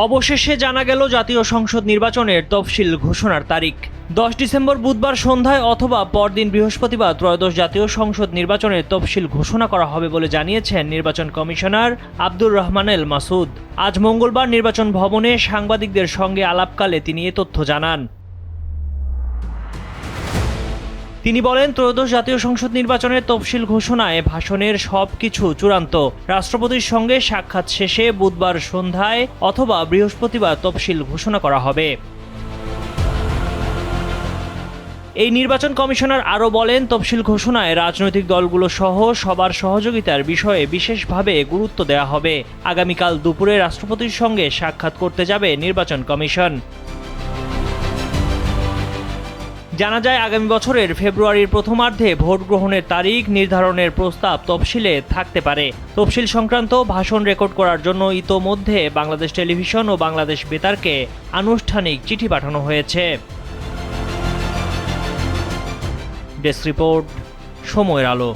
অবশেষে জানা গেল জাতীয় সংসদ নির্বাচনের তফসিল ঘোষণার তারিখ। 10 ডিসেম্বর বুধবার সন্ধ্যায় অথবা পরদিন বৃহস্পতিবার ত্রয়োদশ জাতীয় সংসদ নির্বাচনের তফসিল ঘোষণা করা হবে বলে জানিয়েছেন নির্বাচন কমিশনার আব্দুর রহমান এল মাসুদ। আজ মঙ্গলবার নির্বাচন ভবনে সাংবাদিকদের সঙ্গে আলাপকালে তিনি এ তথ্য জানান। তিনি বলেন, ত্রয়োদশ জাতীয় সংসদ নির্বাচনের তফসিল ঘোষণায় ভাষণের সবকিছু চূড়ান্ত। রাষ্ট্রপতির সঙ্গে সাক্ষাৎ শেষে বুধবার সন্ধ্যায় অথবা বৃহস্পতিবার তফসিল ঘোষণা করা হবে। এই নির্বাচন কমিশনার আরও বলেন, তফসিল ঘোষণায় রাজনৈতিক দলগুলো সহ সবার সহযোগিতার বিষয়ে বিশেষভাবে গুরুত্ব দেওয়া হবে। আগামীকাল দুপুরে রাষ্ট্রপতির সঙ্গে সাক্ষাৎ করতে যাবে নির্বাচন কমিশন। জানা যায়, আগামী বছরের ফেব্রুয়ারির প্রথমার্ধে ভোট গ্রহণের তারিখ নির্ধারণের প্রস্তাব তফসিলে থাকতে পারে। তফসিল সংক্রান্ত ভাষণ রেকর্ড করার জন্য ইতোমধ্যে বাংলাদেশ টেলিভিশন ও বাংলাদেশ বেতারকে আনুষ্ঠানিক চিঠি পাঠানো হয়েছে। ডেস্ক রিপোর্ট, সময়ের আলো।